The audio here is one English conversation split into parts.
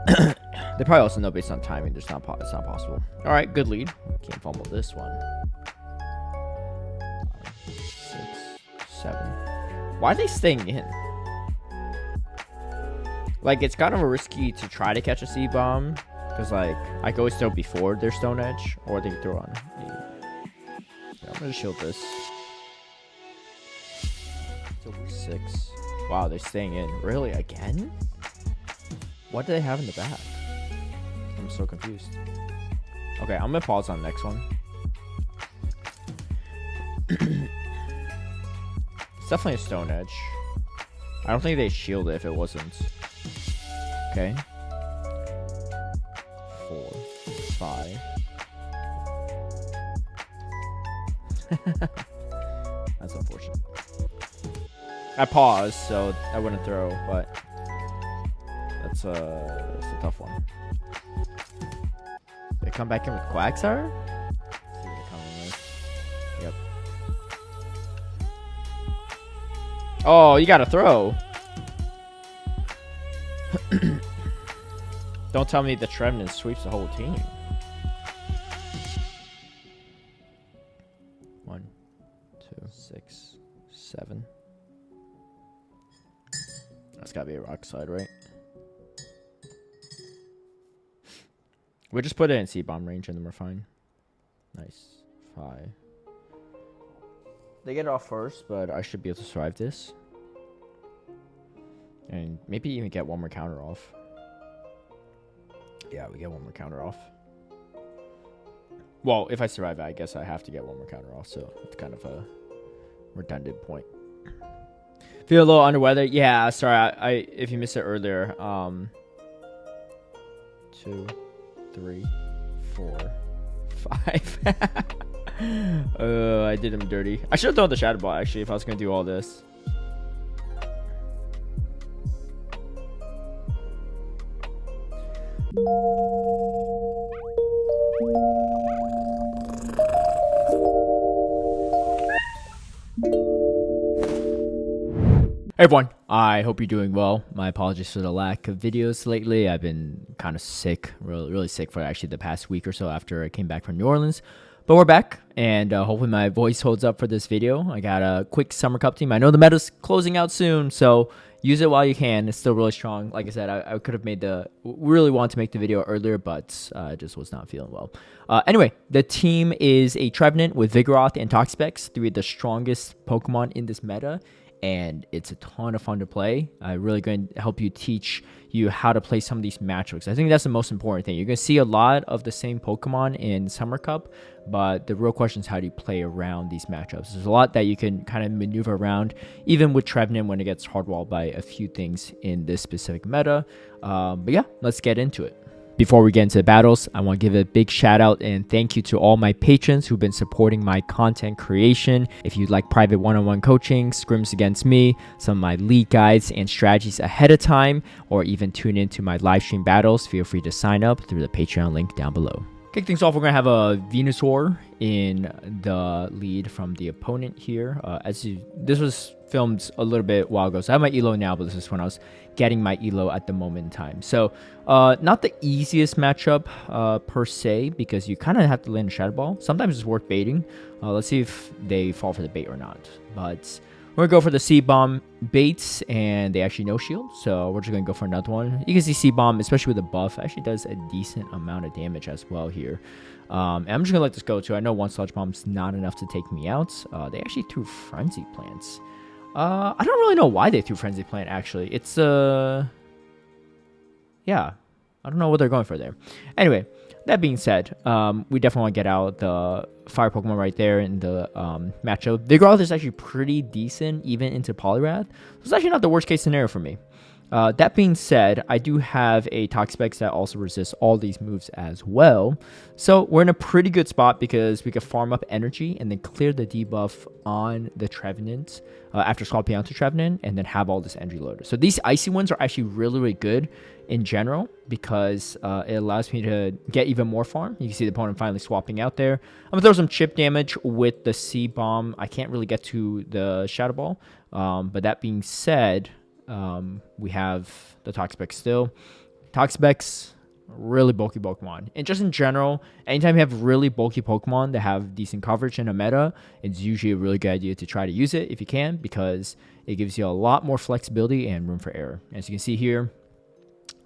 They probably also know based on timing. It's not possible. All right, good lead. Can't fumble this one. 5, 6, 7. Why are they staying in? Like, it's kind of risky to try to catch a C-bomb. Because, like, I can always throw before their Stone Edge. Or they can throw on. Yeah, I'm going to shield this. 6. Wow, they're staying in. Really? Again? What do they have in the back? I'm so confused. Okay, I'm going to pause on the next one. It's definitely a Stone Edge. I don't think they shield it if it wasn't. Okay. 4, 5. That's unfortunate. I paused, so I wouldn't throw, but that's a tough one. They come back in with Quagsire? Let's see what they're coming with. Yep. Oh, you gotta throw. Don't tell me the Trevenant sweeps the whole team. 1, 2, 6, 7. That's gotta be a rock slide, right? We'll just put it in C-bomb range and then we're fine. Nice. 5. They get it off first, but I should be able to survive this. And maybe even get one more counter off. Yeah, we get one more counter off. Well, if I survive it, I guess I have to get one more counter off, so it's kind of a redundant point. Feel a little under weather. Yeah, sorry. I if you missed it earlier. 2, 3, 4, 5. I did him dirty. I should have thrown the Shadow Ball actually if I was gonna do all this. Hey everyone, I hope you're doing well. My apologies for the lack of videos lately. I've been kind of sick, really sick for actually the past week or so after I came back from New Orleans. But we're back, and hopefully my voice holds up for this video. I got a quick Summer Cup team. I know the meta's closing out soon, so use it while you can. It's still really strong. Like I said, I could have really wanted to make the video earlier, but I just was not feeling well. Anyway, the team is a Trevenant with Vigoroth and Toxapex, 3 of the strongest Pokemon in this meta. And it's a ton of fun to play. I'm really going to help you teach you how to play some of these matchups. I think that's the most important thing. You're going to see a lot of the same Pokemon in Summer Cup, but the real question is how do you play around these matchups? There's a lot that you can kind of maneuver around, even with Trevenant when it gets hardwalled by a few things in this specific meta. But yeah, let's get into it. Before we get into the battles, I want to give a big shout out and thank you to all my patrons who've been supporting my content creation. If you'd like private one-on-one coaching, scrims against me, some of my league guides and strategies ahead of time, or even tune into my live stream battles, feel free to sign up through the Patreon link down below. Kick things off, we're going to have a Venusaur in the lead from the opponent here. This was filmed a little bit while ago, so I have my elo now, but this is when I was getting my elo at the moment in time. So not the easiest matchup per se, because you kind of have to land a Shadow Ball. Sometimes it's worth baiting. Let's see if they fall for the bait or not. But we're going to go for the C-Bomb baits, and they actually no shield, so we're just going to go for another one. You can see C-Bomb, especially with a buff, actually does a decent amount of damage as well here. And I'm just going to let this go, too. I know one Sludge Bomb's not enough to take me out. They actually threw Frenzy Plants. I don't really know why they threw Frenzy Plant, actually. It's, yeah. I don't know what they're going for there. Anyway, that being said, we definitely want to get out the Fire Pokemon right there in the matchup. Vigoroth is actually pretty decent, even into Poliwrath. So it's actually not the worst case scenario for me. That being said, I do have a Toxapex that also resists all these moves as well. So we're in a pretty good spot because we can farm up energy and then clear the debuff on the Trevenant after swapping out to Trevenant and then have all this energy loaded. So these icy ones are actually really good in general because it allows me to get even more farm. You can see the opponent finally swapping out there. I'm going to throw some chip damage with the C-Bomb. I can't really get to the Shadow Ball. But that being said, we have the Toxapex still. Toxapex, really bulky Pokemon. And just in general, anytime you have really bulky Pokemon that have decent coverage in a meta, it's usually a really good idea to try to use it if you can, because it gives you a lot more flexibility and room for error. As you can see here,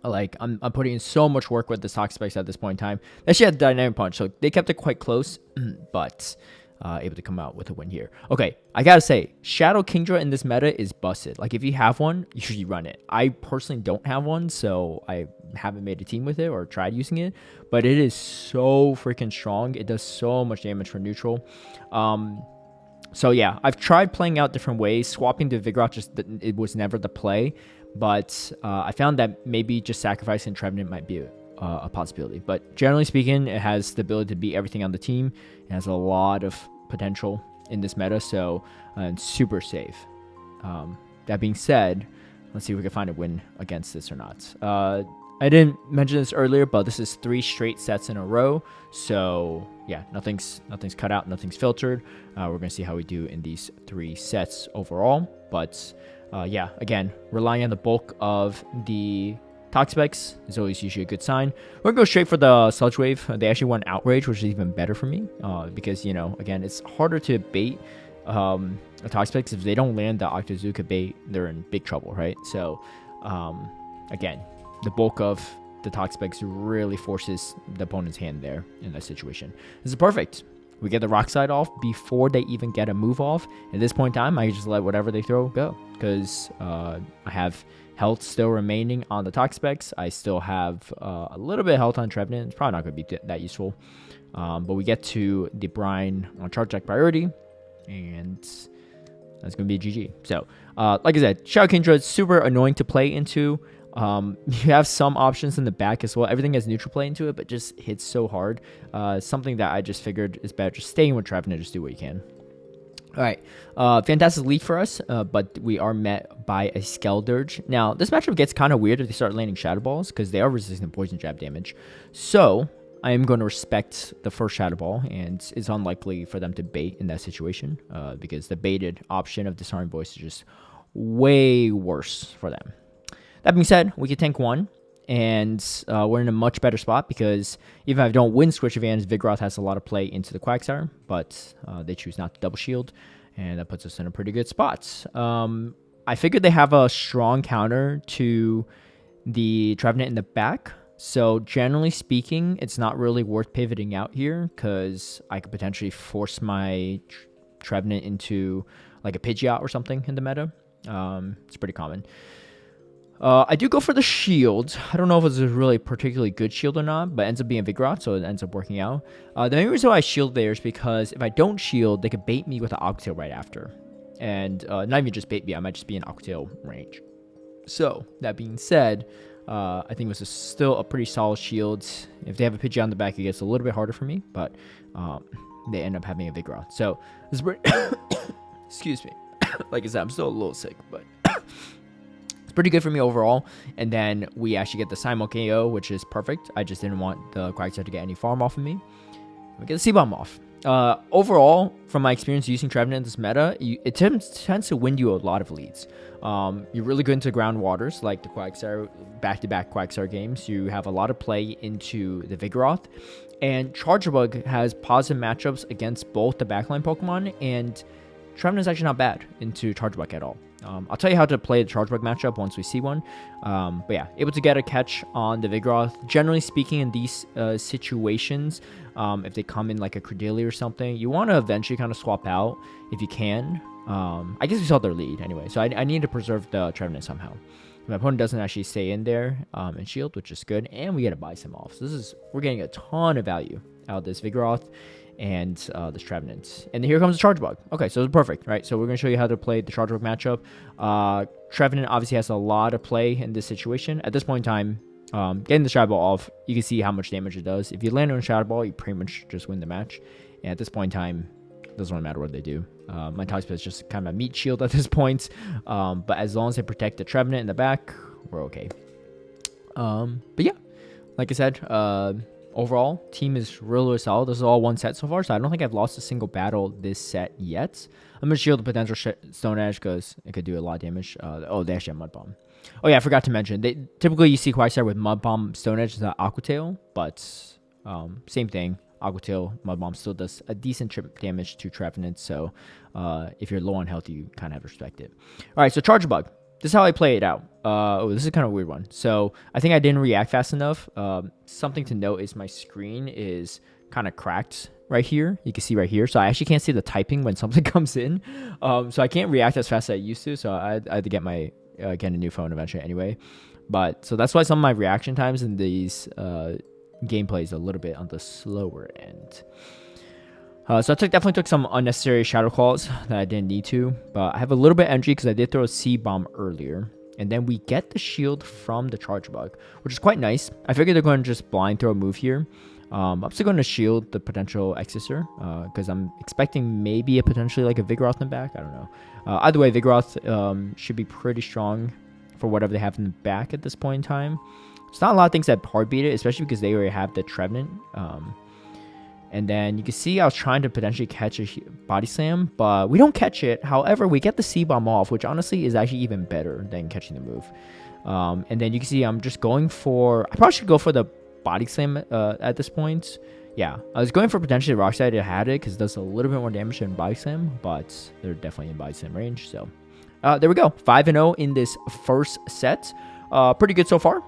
like I'm putting in so much work with the Toxapex at this point in time. They actually had Dynamic Punch, so they kept it quite close, but able to come out with a win here. Okay, I gotta say, Shadow Kingdra in this meta is busted. Like, if you have one, you should run it. I personally don't have one, so I haven't made a team with it or tried using it, but it is so freaking strong. It does so much damage for neutral. So yeah, I've tried playing out different ways. Swapping to Vigoroth, it was never the play, but I found that maybe just sacrificing Trevenant might be a possibility. But generally speaking, it has the ability to beat everything on the team. It has a lot of potential in this meta, so it's super safe. That being said, let's see if we can find a win against this or not. I didn't mention this earlier, but this is 3 straight sets in a row. So yeah, nothing's cut out, nothing's filtered. We're gonna see how we do in these 3 sets overall. But yeah, again, relying on the bulk of the Toxapex is always usually a good sign. We're gonna go straight for the Sludge Wave. They actually won Outrage, which is even better for me, because, you know, again, it's harder to bait a Toxapex. If they don't land the Octazooka bait, they're in big trouble, right? So again, the bulk of the Toxapex really forces the opponent's hand there in that situation. This is perfect. We get the Rock Slide off before they even get a move off. At this point in time, I can just let whatever they throw go, because I have health still remaining on the Toxapex. I still have a little bit of health on Trevenant. It's probably not going to be that useful. But we get to the Brine on Charge Deck priority, and that's going to be a GG. So, like I said, Shadow Kingdra is super annoying to play into. You have some options in the back as well. Everything has neutral play into it, but just hits so hard. Something that I just figured is better. Just staying with Trevenant, just do what you can. All right, fantastic lead for us, but we are met by a Skeledirge. Now, this matchup gets kind of weird if they start landing Shadow Balls, because they are resistant to Poison Jab damage. So, I am going to respect the first Shadow Ball, and it's unlikely for them to bait in that situation, because the baited option of Disarming Voice is just way worse for them. That being said, we can tank 1, and we're in a much better spot, because even if I don't win Switch Advantage, Vigoroth has a lot of play into the Quagsire, but they choose not to double shield, and that puts us in a pretty good spot. I figured they have a strong counter to the Trevenant in the back, so generally speaking, it's not really worth pivoting out here, because I could potentially force my Trevenant into like a Pidgeot or something in the meta. It's pretty common. I do go for the shield. I don't know if it's a really particularly good shield or not, but it ends up being Vigoroth, so it ends up working out. The main reason why I shield there is because if I don't shield, they could bait me with an Octail right after. And not even just bait me, I might just be in Octail range. So, that being said, I think it was still a pretty solid shield. If they have a Pidgeot on the back, it gets a little bit harder for me, but they end up having a Vigoroth. So, this is pretty... Excuse me. Like I said, I'm still a little sick, but... It's pretty good for me overall. And then we actually get the Simul KO, which is perfect. I just didn't want the Quagsire to get any farm off of me. We get the C-Bomb off. Overall, from my experience using Trevenant in this meta, it tends to win you a lot of leads. You're really good into ground waters, like the Quagsire, back-to-back Quagsire games. You have a lot of play into the Vigoroth. And Charjabug has positive matchups against both the backline Pokemon, and Trevenant is actually not bad into Charjabug at all. I'll tell you how to play the Charjabug matchup once we see one. But yeah, able to get a catch on the Vigoroth. Generally speaking, in these situations, if they come in like a Cradily or something, you want to eventually kind of swap out if you can. I guess we saw their lead anyway, so I need to preserve the Trevenant somehow. My opponent doesn't actually stay in there and shield, which is good, and we get to buy some off. So we're getting a ton of value out of this Vigoroth and this Trevenant. And here comes the Charjabug. Okay, so it's perfect, right? So we're going to show you how to play the Charjabug matchup. Trevenant obviously has a lot of play in this situation. At this point in time, getting the Shadow Ball off, you can see how much damage it does. If you land on a Shadow Ball, you pretty much just win the match. And at this point in time, it doesn't really matter what they do. My Toxapex is just kind of a meat shield at this point. But as long as they protect the Trevenant in the back, we're okay. But yeah, like I said, overall, team is really solid. This is all one set so far, so I don't think I've lost a single battle this set yet. I'm going to shield the potential Stone Edge because it could do a lot of damage. Oh, they actually have Mud Bomb. Oh yeah, I forgot to mention. Typically you see Quagsire with Mud Bomb, Stone Edge, the Aqua Tail, but same thing. Aqua Tail, Mud Bomb still does a decent trip damage to Trevenant, so if you're low on health, you kind of have to respect it. All right, so Charjabug. This is how I play it out. Oh, this is kind of a weird one. So I think I didn't react fast enough. Something to note is my screen is kind of cracked right here. You can see right here. So I actually can't see the typing when something comes in. So I can't react as fast as I used to. So I had to get get a new phone eventually anyway. But so that's why some of my reaction times in these gameplays a little bit on the slower end. So I definitely took some unnecessary Shadow Claws that I didn't need to. But I have a little bit of energy because I did throw a C-Bomb earlier. And then we get the shield from the Charjabug, which is quite nice. I figured they're going to just blind throw a move here. I'm still going to shield the potential Exeter because I'm expecting maybe a potentially like a Vigoroth in the back. I don't know. Either way, Vigoroth should be pretty strong for whatever they have in the back at this point in time. It's not a lot of things that hard beat it, especially because they already have the Trevenant. And then you can see I was trying to potentially catch a Body Slam, but we don't catch it. However, we get the C-Bomb off, which honestly is actually even better than catching the move. And then you can see I'm just going for... I probably should go for the Body Slam at this point. Yeah, I was going for potentially Rock Slide to had it because it does a little bit more damage than Body Slam, but they're definitely in Body Slam range. So there we go. 5-0 in this first set. Pretty good so far.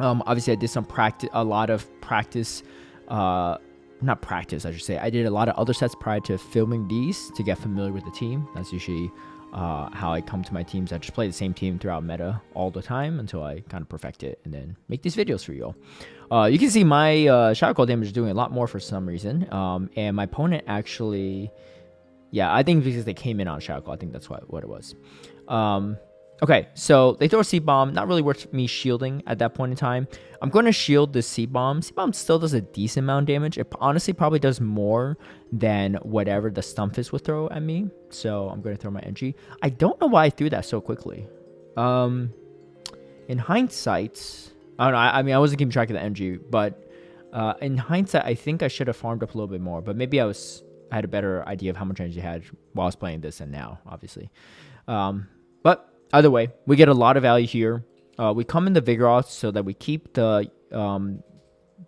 Obviously, I did some practice, a lot of practice... not practice, I should say. I did a lot of other sets prior to filming these to get familiar with the team. That's usually how I come to my teams. I just play the same team throughout meta all the time until I kind of perfect it and then make these videos for you all. You can see my Shadow Claw damage is doing a lot more for some reason. And my opponent actually... Yeah, I think because they came in on Shadow Claw. I think that's what it was. Okay, so they throw a C-Bomb. Not really worth me shielding at that point in time. I'm going to shield the C-Bomb. C-Bomb still does a decent amount of damage. It honestly probably does more than whatever the Stunfisk would throw at me. So I'm going to throw my energy. I don't know why I threw that so quickly. In hindsight, I don't know. I mean, I wasn't keeping track of the energy. But in hindsight, I think I should have farmed up a little bit more. But maybe I had a better idea of how much energy I had while I was playing this and now, obviously. But... either way, we get a lot of value here. We come in the Vigoroth so that we keep the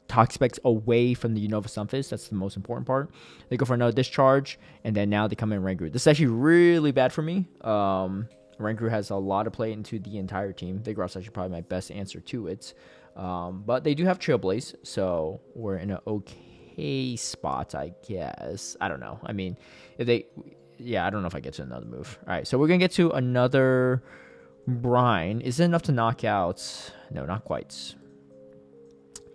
Toxapex away from the Unova Stunfisk. That's the most important part. They go for another Discharge, and then now they come in Oranguru. This is actually really bad for me. Oranguru has a lot of play into the entire team. Vigoroth's actually probably my best answer to it. But they do have Trailblaze, so we're in an okay spot, I guess. I don't know. I mean, if they... Yeah, I don't know if I get to another move. All right, so we're going to get to another Brine. Is it enough to knock out? No, not quite.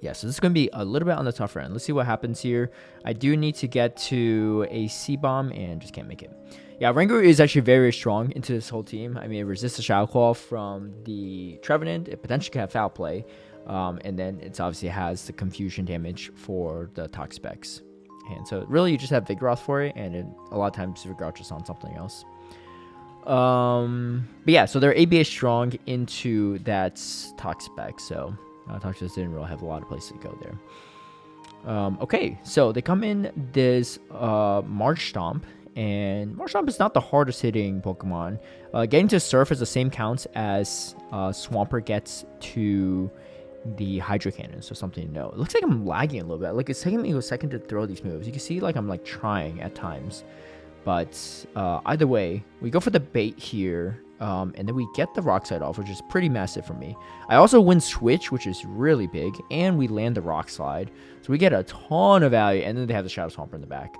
Yeah, so this is going to be a little bit on the tougher end. Let's see what happens here. I do need to get to a C-Bomb and just can't make it. Yeah, Oranguru is actually very strong into this whole team. I mean, it resists the Shadow Claw from the Trevenant. It potentially can have Foul Play. And then it obviously has the Confusion damage for the Toxapex. And so really you just have Vigoroth for it, and a lot of times Vigoroth just on something else. But yeah, so they're ABA strong into that Toxapex, so Toxapex didn't really have a lot of places to go there. Okay, so they come in this March Stomp, and March Stomp is not the hardest hitting Pokemon. Getting to Surf is the same counts as Swampert gets to the Hydro Cannon, so something to know. It looks like I'm lagging a little bit. Like, it's taking me a second to throw these moves. You can see, like, I'm, like, trying at times. But either way, we go for the bait here, and then we get the Rock Slide off, which is pretty massive for me. I also win Switch, which is really big, and we land the Rock Slide. So we get a ton of value, and then they have the Shadow Swampert in the back.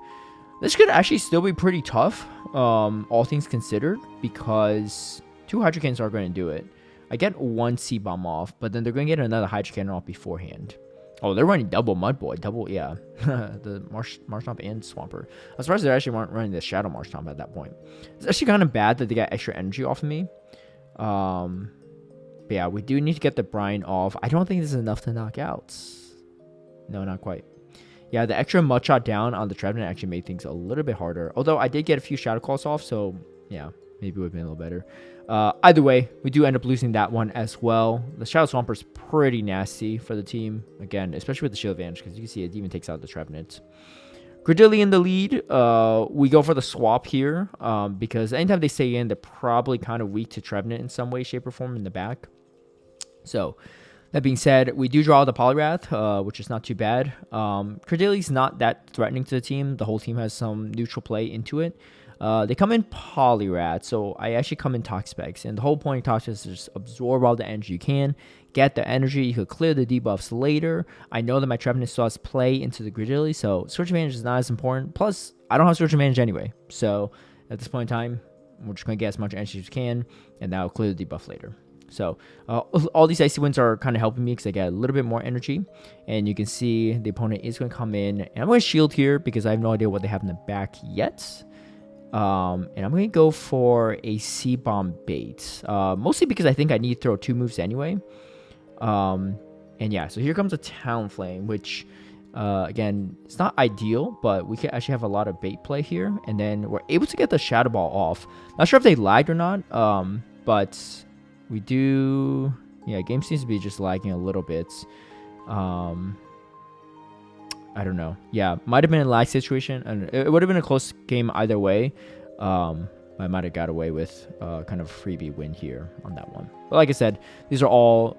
This could actually still be pretty tough, all things considered, because 2 Hydro Cannons are going to do it. I get 1 C-Bomb off, but then they're going to get another Hydro Cannon off beforehand. Oh, they're running double Mud Boy. Double, yeah. The Marshtomp and Swampert. I'm surprised they actually weren't running the Shadow Marshtomp at that point. It's actually kind of bad that they got extra energy off of me. But yeah, we do need to get the Brine off. I don't think this is enough to knock out. No, not quite. Yeah, the extra Mud Shot down on the Trevenant actually made things a little bit harder. Although I did get a few Shadow Claws off, so yeah, maybe it would have been a little better. Either way, we do end up losing that one as well. The Shadow Swampert is pretty nasty for the team. Again, especially with the shield advantage, because you can see it even takes out the Trevenant. Cradily in the lead. We go for the swap here because anytime they stay in, they're probably kind of weak to Trevenant in some way, shape, or form in the back. So that being said, we do draw the Poliwrath, which is not too bad. Cradilly's not that threatening to the team. The whole team has some neutral play into it. They come in Poliwrath, so I actually come in Toxapex. And the whole point of Toxapex is just absorb all the energy you can, get the energy. You could clear the debuffs later. I know that my Trevenant still has play into the Cradily, so Switch Advantage is not as important. Plus, I don't have Switch Advantage anyway. So at this point in time, we're just going to get as much energy as we can, and that'll clear the debuff later. So all these Icy Winds are kind of helping me because I get a little bit more energy. And you can see the opponent is going to come in. And I'm going to shield here because I have no idea what they have in the back yet. And I'm going to go for a C-Bomb bait. Mostly because I think I need to throw 2 moves anyway. And yeah, so here comes a Talonflame, which, again, it's not ideal, but we can actually have a lot of bait play here. And then we're able to get the Shadow Ball off. Not sure if they lagged or not, but we do... Yeah, game seems to be just lagging a little bit. I don't know. Yeah, might have been a lag situation, and it would have been a close game either way. I might have got away with kind of a freebie win here on that one. But like I said, these are all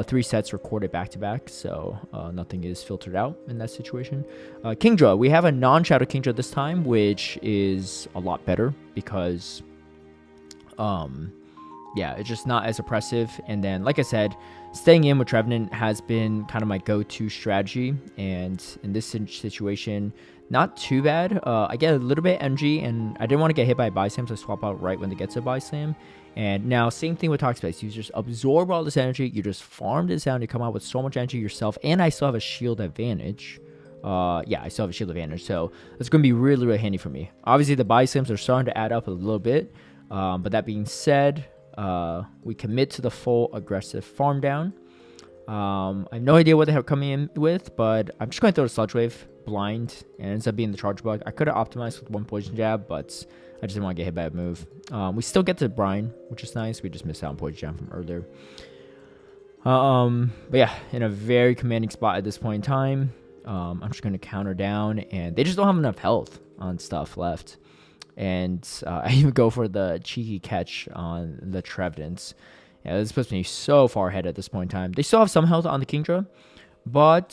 3 sets recorded back-to-back, so nothing is filtered out in that situation. Kingdra, we have a non-Shadow Kingdra this time, which is a lot better because... yeah, it's just not as oppressive. And then, like I said, staying in with Trevenant has been kind of my go-to strategy. And in this situation, not too bad. I get a little bit energy, and I didn't want to get hit by a Byslam, so I swap out right when they get to Byslam. And now, same thing with Toxapex. You just absorb all this energy. You just farm this down. You come out with so much energy yourself. And I still have a shield advantage. Yeah, I still have a shield advantage. So it's going to be really, really handy for me. Obviously, the Byslams are starting to add up a little bit. But that being said... we commit to the full aggressive farm down. I have no idea what they have coming in with, but I'm just going to throw the Sludge Wave blind, and it ends up being the Charjabug. I could have optimized with 1 Poison Jab, but I just didn't want to get hit by a move. We still get the Brine, which is nice. We just missed out on Poison Jab from earlier. But yeah, in a very commanding spot at this point in time. I'm just going to counter down, and they just don't have enough health on stuff left. And I even go for the cheeky catch on the Trevenants. Yeah, this puts me so far ahead at this point in time. They still have some health on the Kingdra, but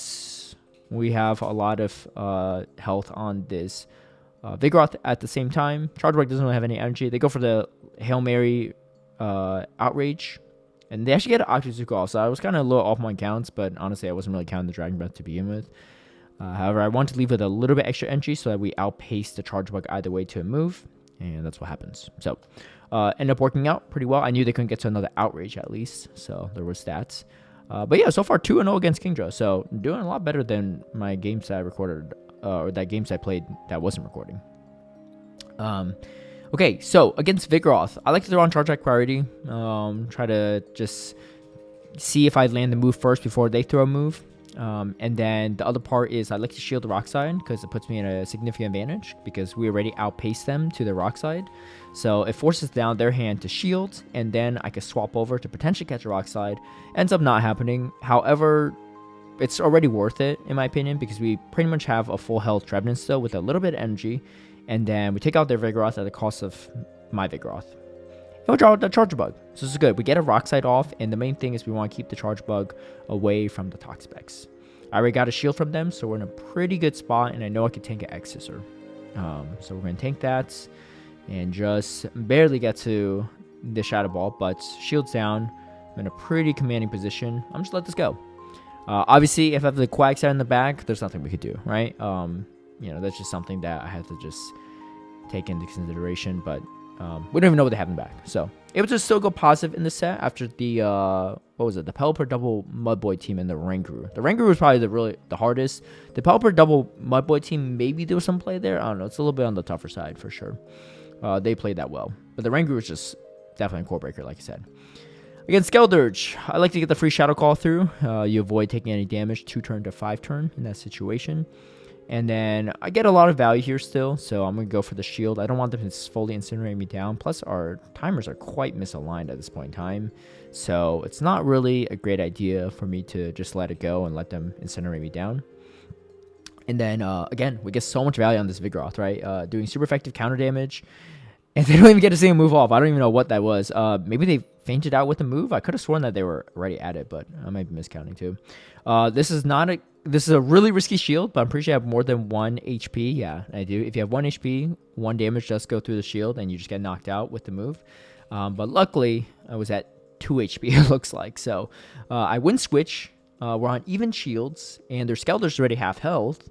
we have a lot of health on this Vigoroth at the same time. Charjabug doesn't really have any energy. They go for the Hail Mary Outrage, and they actually get an Octazooka off. So I was kind of a little off my counts, but honestly, I wasn't really counting the Dragon Breath to begin with. However, I want to leave with a little bit extra energy so that we outpace the Charjabug either way to a move, and that's what happens. So, end up working out pretty well. I knew they couldn't get to another Outrage at least, so there were stats. But yeah, so far 2-0 against Kingdra, so doing a lot better than my games that I recorded, or that games I played that wasn't recording. Okay, so against Vigoroth, I like to throw on Charge Attack priority. Try to just see if I land the move first before they throw a move. And then the other part is I like to shield the rock side because it puts me in a significant advantage because we already outpaced them to the rock side. So it forces down their hand to shield, and then I can swap over to potentially catch a rock side. Ends up not happening. However, it's already worth it in my opinion because we pretty much have a full health Trevenant still with a little bit of energy, and then we take out their Vigoroth at the cost of my Vigoroth. We'll draw the Charjabug. So this is good. We get a rock side off, and the main thing is we want to keep the Charjabug away from the Toxapex. I already got a shield from them, so we're in a pretty good spot, and I know I can tank an X-Scissor. So we're going to tank that and just barely get to the Shadow Ball, but shield's down. I'm in a pretty commanding position. I'm just let this go. Obviously, if I have the Quagsire in the back, there's nothing we could do, right? You know, that's just something that I have to just take into consideration, but we don't even know what they have in the back. So able to still go positive in the set after the what was it? The Pelipper double Mudboy team and the Oranguru. The Oranguru was probably the hardest. The Pelipper double Mudboy team, maybe there was some play there. I don't know. It's a little bit on the tougher side for sure. They played that well, but the Oranguru was just definitely a core breaker, like I said. Against Skeledirge, I like to get the free Shadow Call through. You avoid taking any damage 2 turn to 5 turn in that situation. And then I get a lot of value here still, so I'm going to go for the shield. I don't want them to fully incinerate me down. Plus, our timers are quite misaligned at this point in time. So it's not really a great idea for me to just let it go and let them incinerate me down. And then, again, we get so much value on this Vigoroth, right? Doing super effective counter damage. And they don't even get to see a move off. I don't even know what that was. Maybe they fainted out with the move. I could have sworn that they were already at it, but I might be miscounting too. This is a really risky shield, but I'm pretty sure I have more than 1 HP. Yeah, I do. If you have 1 HP, 1 damage does go through the shield, and you just get knocked out with the move. But luckily, I was at 2 HP, it looks like. So I win switch. We're on even shields, and their Skeledirge already half health.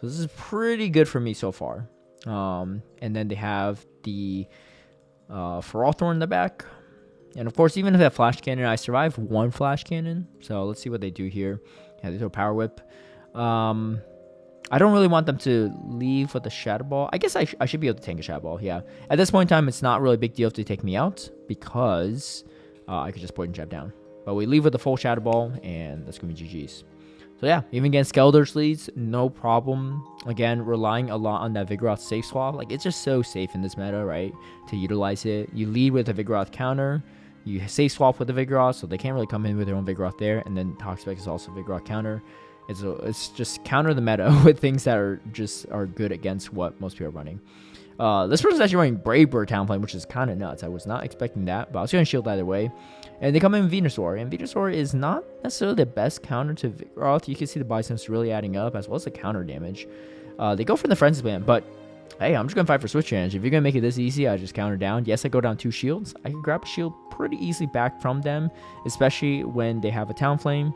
So this is pretty good for me so far. And then they have the Ferrothorn in the back. And of course, even if they have Flash Cannon, I survive 1 Flash Cannon. So let's see what they do here. Yeah, they throw Power Whip. I don't really want them to leave with a Shadow Ball. I guess I should be able to tank a Shadow Ball, yeah. At this point in time, it's not really a big deal if they take me out because I could just Poison Jab down. But we leave with a full Shadow Ball, and that's going to be GG's. So yeah, even against Skeledirge leads, no problem. Again, relying a lot on that Vigoroth safe swap. Like, it's just so safe in this meta, right? To utilize it. You lead with a Vigoroth counter. You safe swap with the Vigoroth, so they can't really come in with their own Vigoroth there. And then Toxapex is also Vigoroth counter. It's just counter the meta with things that are good against what most people are running. This person's actually running Brave Bird Talonflame, which is kind of nuts. I was not expecting that, but I was going to shield either way. And they come in Venusaur, and Venusaur is not necessarily the best counter to Vigoroth. You can see the Biceps really adding up, as well as the counter damage. They go for the Frenzy Plant, but hey, I'm just going to fight for switch advantage. If you're going to make it this easy, I just counter down. Yes, I go down 2 shields. I can grab a shield pretty easily back from them, especially when they have a Talonflame,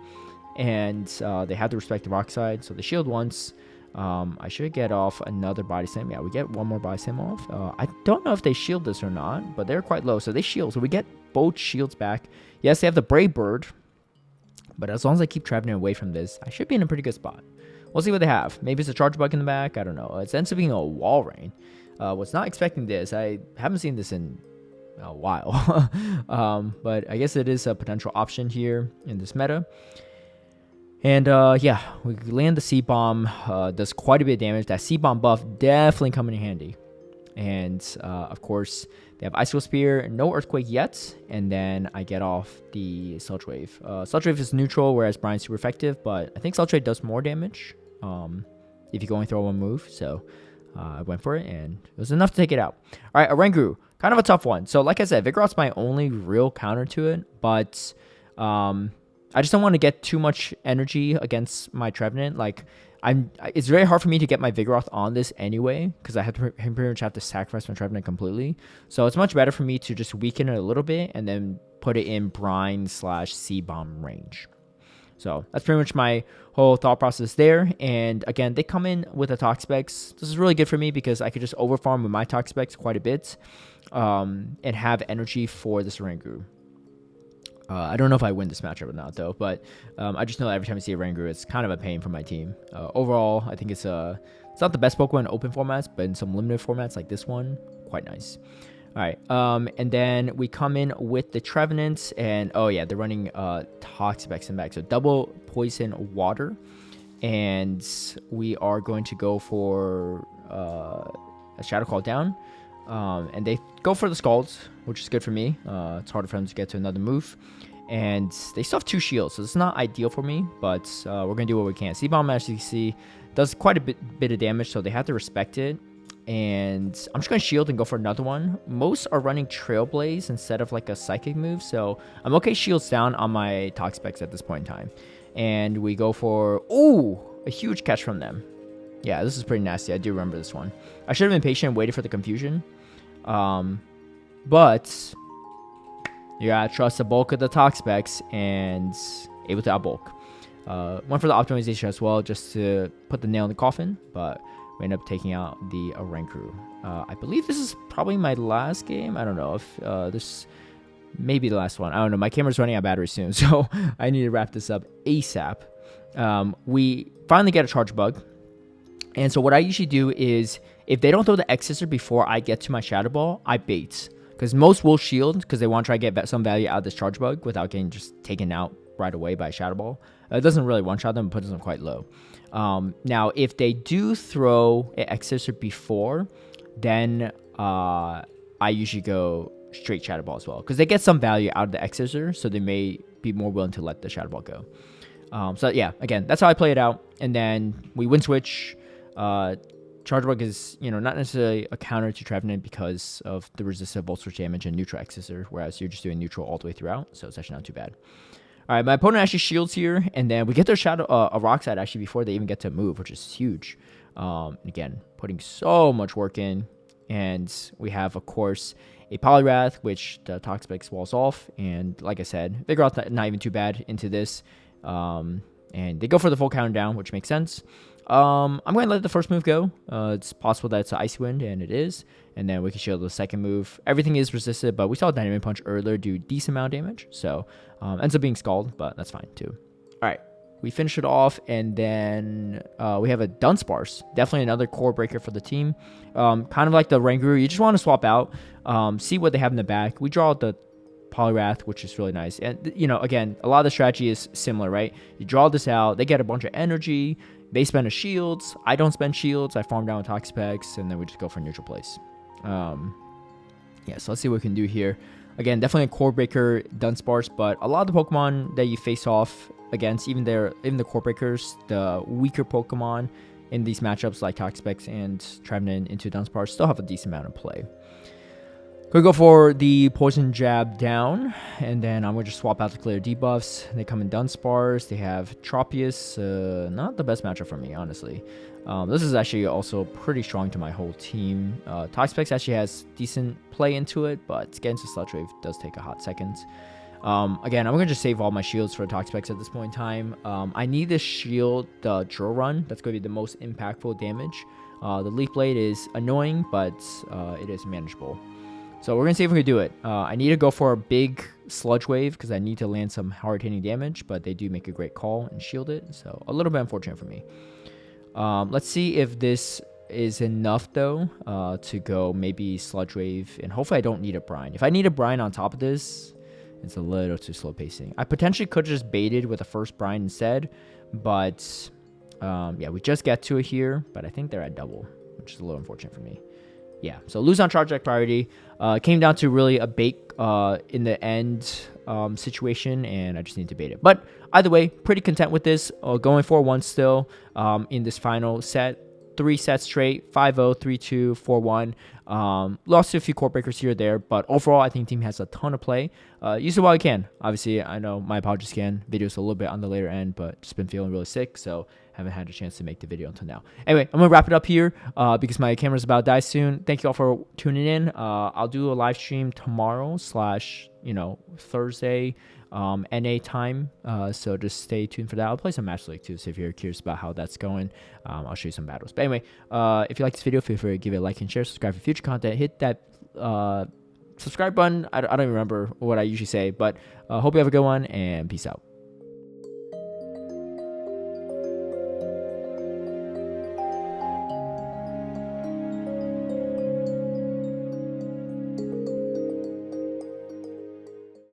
and they have the respective Rock Side. So they shield once. I should get off another Body Slam. Yeah, we get 1 more Body Slam off. I don't know if they shield this or not, but they're quite low, so they shield. So we get both shields back. Yes, they have the Brave Bird, but as long as I keep traveling away from this, I should be in a pretty good spot. We'll see what they have. Maybe it's a Charjabug in the back. I don't know. It ends up being a Wall Rain. Was not expecting this. I haven't seen this in a while. But I guess it is a potential option here in this meta. And yeah, we land the C-Bomb. Does quite a bit of damage. That C-Bomb buff definitely coming in handy. And of course, they have Icicle Spear, no Earthquake yet, and then I get off the Sludge Wave. Sludge Wave is neutral, whereas Brine's super effective, but I think Sludge Wave does more damage if you go and throw 1 move. So I went for it, and it was enough to take it out. All right, Oranguru, kind of a tough one. So like I said, Vigoroth's my only real counter to it, but I just don't want to get too much energy against my Trevenant. Like, it's very hard for me to get my Vigoroth on this anyway, because I have to pretty much have to sacrifice my Trevenant completely. So it's much better for me to just weaken it a little bit and then put it in Brine/C-Bomb range. So that's pretty much my whole thought process there. And again, they come in with a Toxapex. This is really good for me because I could just overfarm with my Toxapex quite a bit and have energy for this Oranguru. I don't know if I win this matchup or not, though, but I just know that every time I see a Oranguru, it's kind of a pain for my team. Overall, I think it's not the best Pokemon in open formats, but in some limited formats like this one, quite nice. All right, and then we come in with the Trevenants, and oh yeah, they're running Toxapex in back, so double Poison Water, and we are going to go for a Shadow Call down. And they go for the Scalds, which is good for me. It's harder for them to get to another move. And they still have 2 shields, so it's not ideal for me, but we're going to do what we can. C-Bomb, as you can see, does quite a bit of damage, so they have to respect it. And I'm just going to shield and go for another one. Most are running Trailblaze instead of like a Psychic move, so I'm okay shields down on my Toxapex at this point in time. And we go for, ooh, a huge catch from them. Yeah, this is pretty nasty. I do remember this one. I should have been patient and waited for the confusion. But you gotta trust the bulk of the Toxapex and able to outbulk. Went for the optimization as well just to put the nail in the coffin, but we end up taking out the Oranguru. I believe this is probably my last game. I don't know if this may be the last one. I don't know. My camera's running out of battery soon, so I need to wrap this up ASAP. We finally get a Charjabug. And so what I usually do is, if they don't throw the X-Scissor before I get to my Shadow Ball, I bait. Because most will shield, because they want to try to get some value out of this Charjabug without getting just taken out right away by a Shadow Ball. It doesn't really one-shot them, but puts them quite low. Now, if they do throw an X-Scissor before, then I usually go straight Shadow Ball as well. Because they get some value out of the X-Scissor, so they may be more willing to let the Shadow Ball go. So yeah, again, that's how I play it out. And then we win switch. Charjabug is, not necessarily a counter to Trevenant because of the resistive Volt Switch damage and neutral X-Scissor, whereas you're just doing neutral all the way throughout, so it's actually not too bad. All right, my opponent actually shields here, and then we get their Shadow, a Rock Slide actually before they even get to move, which is huge. Again, putting so much work in, and we have, of course, a Poliwrath, which the Toxapex walls off, and like I said, Vigoroth not even too bad into this, and they go for the full counter down, which makes sense. I'm going to let the first move go. It's possible that it's an Icy Wind, and it is. And then we can shield the second move. Everything is resisted, but we saw Dynamic Punch earlier do decent amount of damage. So, ends up being Scald, but that's fine too. All right, we finish it off, and then we have a Dunsparce. Definitely another core breaker for the team. Kind of like the Oranguru. You just want to swap out, see what they have in the back. We draw the Poliwrath, which is really nice. And, again, a lot of the strategy is similar, right? You draw this out. They get a bunch of energy. They spend a shields. I don't spend shields. I farm down with Toxapex, and then we just go for neutral place. Yeah, so let's see what we can do here. Again, definitely a core breaker Dunsparce, but a lot of the Pokemon that you face off against, even the core breakers, the weaker Pokemon in these matchups like Toxapex and Trevenant into Dunsparce still have a decent amount of play. Could go for the Poison Jab down, and then I'm going to just swap out the clear debuffs. They come in Dunsparce. They have Tropius. Not the best matchup for me, honestly. This is actually also pretty strong to my whole team. Toxapex actually has decent play into it, but getting to Sludge Wave does take a hot second. Again, I'm going to just save all my shields for Toxapex at this point in time. I need to shield the Drill Run. That's going to be the most impactful damage. The Leaf Blade is annoying, but it is manageable. So we're going to see if we can do it. I need to go for a big Sludge Wave because I need to land some hard-hitting damage, but they do make a great call and shield it. So a little bit unfortunate for me. Let's see if this is enough, though, to go maybe Sludge Wave. And hopefully I don't need a Brine. If I need a Brine on top of this, it's a little too slow pacing. I potentially could have just baited with the first Brine instead. But, yeah, we just get to it here. But I think they're at double, which is a little unfortunate for me. Yeah, so lose on charge deck priority. Came down to really a bait in the end situation, and I just need to bait it. But either way, pretty content with this. Going 4-1 still in this final set. 3 sets straight, 5-0, 3-2, 4-1. Lost to a few core breakers here or there, but overall, I think the team has a ton of play. Use it while you can. Obviously, I know my apologies again. Video's a little bit on the later end, but just been feeling really sick, so haven't had a chance to make the video until now. Anyway, I'm going to wrap it up here because my camera's about to die soon. Thank you all for tuning in. I'll do a live stream tomorrow / Thursday NA time. So just stay tuned for that. I'll play some Match League too, so if you're curious about how that's going, I'll show you some battles. But anyway, if you like this video, feel free to give it a like and share, subscribe for future content. Hit that subscribe button. I don't even remember what I usually say, but hope you have a good one, and peace out.